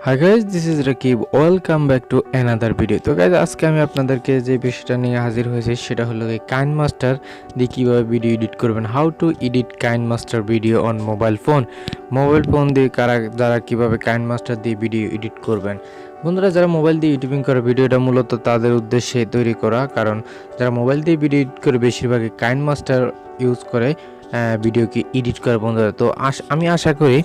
Hi guys, this is Rakib. Welcome back to another video. তো guys আজকে আমি আপনাদেরকে যে বিষয়টা নিয়ে হাজির হয়েছি সেটা হলো kineMaster দিয়ে কিভাবে ভিডিও এডিট করবেন। How to edit kineMaster video on mobile phone দিয়ে যারা কিভাবে kineMaster দিয়ে ভিডিও এডিট করবেন। বন্ধুরা যারা মোবাইল দিয়ে ইউটিউবিং করে ভিডিওটা মূলত তাদের উদ্দেশ্যে তৈরি করা, কারণ যারা মোবাইল দিয়ে ভিডিও এডিট করে বেশিরভাগই kineMaster ইউজ করে ভিডিওকে এডিট করে। বন্ধুরা তো আমি আশা করি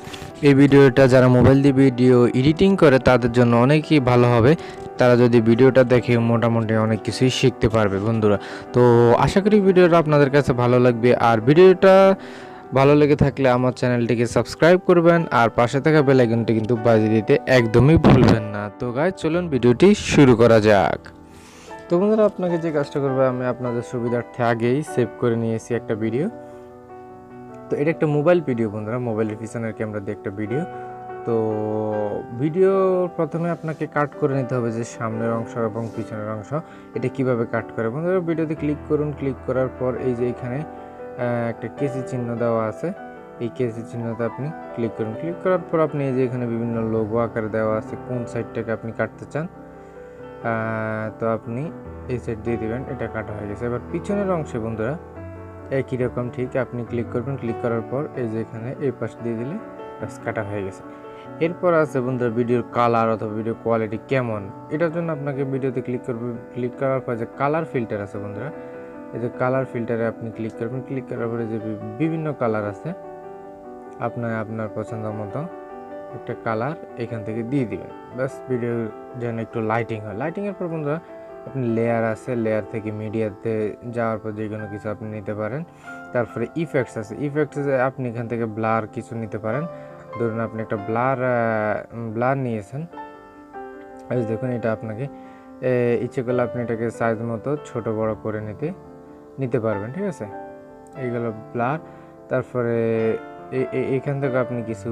এই ভিডিওটা যারা মোবাইল দিয়ে ভিডিও এডিটিং করে তাদের জন্য অনেকই ভালো হবে। তারা যদি ভিডিওটা দেখে মোটামুটি অনেক কিছুই শিখতে পারবে। বন্ধুরা তো আশা করি ভিডিওটা আপনাদের কাছে ভালো লাগবে, আর ভিডিওটা ভালো লেগে থাকলে আমার চ্যানেলটিকে সাবস্ক্রাইব করবেন আর পাশে থাকা বেল আইকনটি কিন্তু বাজিয়ে দিতে একদমই ভুলবেন না। তো গাইস চলুন ভিডিওটি শুরু করা যাক। তো বন্ধুরা আপনাকে যে কাজটা করবে, আমি আপনাদের সুবিধার্থে আগেই সেভ করে নিয়েছি একটা ভিডিও। তো এটা একটা মোবাইল ভিডিও বন্ধুরা, মোবাইলের পিছনের ক্যামেরা দিয়ে একটা ভিডিও। তো ভিডিও প্রথমে আপনাকে কাট করে নিতে হবে যে সামনের অংশ এবং পিছনের অংশ, এটা কিভাবে কাট করে। বন্ধুরা ভিডিওতে ক্লিক করুন, ক্লিক করার পর এই যে এখানে একটা কেসি চিহ্ন দেওয়া আছে, এই কেসি চিহ্নতে আপনি ক্লিক করুন। ক্লিক করার পর আপনি এই যে এখানে বিভিন্ন লোগো আকারে দেওয়া আছে, কোন সাইডটাকে আপনি কাটতে চান তো আপনি এই সাইড দিয়ে দিবেন। এটা কাটা হয়ে গেছে। এবার পিছনের অংশে বন্ধুরা একই রকম ঠিক আপনি ক্লিক করবেন। ক্লিক করার পর এই যে এখানে এই পাশ দিয়ে দিলে বাস কাটা হয়ে গেছে। এরপর আছে বন্ধুরা ভিডিওর কালার অথবা ভিডিও কোয়ালিটি কেমন, এটার জন্য আপনাকে ভিডিওতে ক্লিক করবেন। ক্লিক করার পর যে কালার ফিল্টার আছে বন্ধুরা, এই যে কালার ফিল্টারে আপনি ক্লিক করবেন। ক্লিক করার পরে যে বিভিন্ন কালার আছে আপনার পছন্দ মতো একটা কালার এখান থেকে দিয়ে দিবেন। বাস ভিডিও যেন একটু লাইটিং হয়। লাইটিংয়ের পর বন্ধুরা আপনি লেয়ার আছে, লেয়ার থেকে মিডিয়াতে যাওয়ার পর যে কোনো কিছু আপনি নিতে পারেন। তারপরে ইফেক্টস আছে, ইফেক্টসে আপনি এখান থেকে ব্লার কিছু নিতে পারেন। ধরুন আপনি একটা ব্লার নিয়েছেন, এই দেখুন এটা আপনাকে ইচ্ছে করলে আপনি এটাকে সাইজ মতো ছোট বড় করে নিতে পারবেন। ঠিক আছে, এইগুলো ব্লার। তারপরে এখান থেকে আপনি কিছু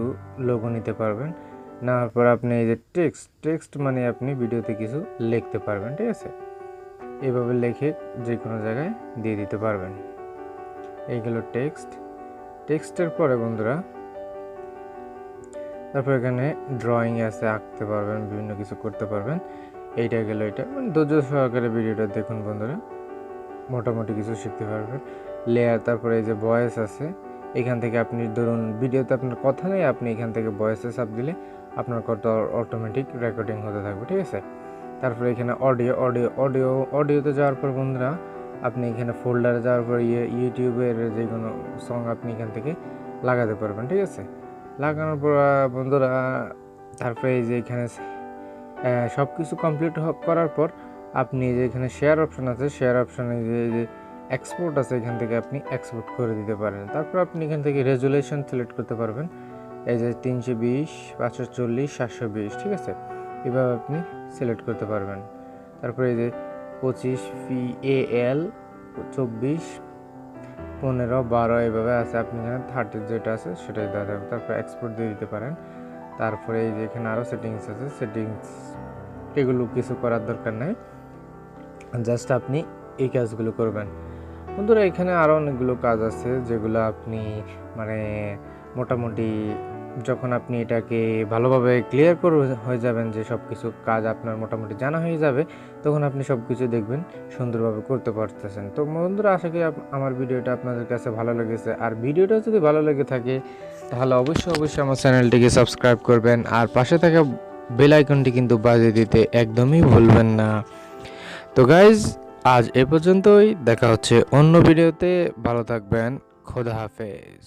লোগো নিতে পারবেন। নেওয়ার পর আপনি এই যে টেক্সট মানে আপনি ভিডিওতে কিছু লিখতে পারবেন। ঠিক আছে, এইভাবে লিখে যে কোনো জায়গায় দিয়ে দিতে পারবেন। এইগুলো টেক্সটের পরে বন্ধুরা তারপর এখানে ড্রয়িং আছে, আঁকতে পারবেন, বিভিন্ন কিছু করতে পারবেন। এইটা গেল, এটা মানে ধৈর্য সহকারে ভিডিওটা দেখুন বন্ধুরা, মোটামুটি কিছু শিখতে পারবেন। লেয়ার, তারপরে এই যে ভয়েস আছে, এখান থেকে আপনি ধরুন ভিডিওতে আপনার কথা নেই, আপনি এখান থেকে ভয়েসে চাপ দিলে আপনার কথা অটোমেটিক রেকর্ডিং হতে থাকবে। ঠিক আছে, তারপরে এখানে অডিওতে যাওয়ার পর বন্ধুরা আপনি এখানে ফোল্ডারে যাওয়ার পর ইউটিউবের যে কোনো সং আপনি এখান থেকে লাগাতে পারবেন। ঠিক আছে, লাগানোর পর বন্ধুরা তারপরে এই যে এখানে সব কিছু কমপ্লিট করার পর আপনি যে এখানে শেয়ার অপশন আছে, শেয়ার অপশনে যে এক্সপোর্ট আছে, এখান থেকে আপনি এক্সপোর্ট করে দিতে পারেন। তারপর আপনি এখান থেকে রেজুলেশন সিলেক্ট করতে পারবেন, এই যে 320, 540, 720। ঠিক আছে, এভাবে আপনি সিলেক্ট করতে পারবেন। তারপরে এই যে 25 PAL 24, 15, 12 এইভাবে আছে। আপনি এখানে 30 যেটা আছে সেটাই দেওয়া যাবে। তারপর এক্সপোর্ট দিয়ে দিতে পারেন। তারপরে এই যে এখানে আরও সেটিংস আছে, সেটিংস এগুলো কিছু করার দরকার নেই, জাস্ট আপনি এই কাজগুলো করবেন। বন্ধুরা এখানে আরও অনেকগুলো কাজ আছে যেগুলো আপনি মানে মোটামুটি যখন আপনি এটাকে ভালোভাবে ক্লিয়ার করে হয়ে যাবেন, যে সব কিছু কাজ আপনার মোটামুটি জানা হয়ে যাবে, তখন আপনি সব কিছু দেখবেন সুন্দরভাবে করতে পারতেছেন। তো বন্ধুরা আশা করি আমার ভিডিওটা আপনাদের কাছে ভালো লেগেছে, আর ভিডিওটা যদি ভালো লেগে থাকে তাহলে অবশ্যই আমার চ্যানেলটিকে সাবস্ক্রাইব করবেন আর পাশে থাকা বেল আইকনটি কিন্তু বাজিয়ে দিতে একদমই ভুলবেন না। তো গাইজ আজ এ পর্যন্তই, দেখা হচ্ছে অন্য ভিডিওতে। ভালো থাকবেন, খোদা হাফেজ।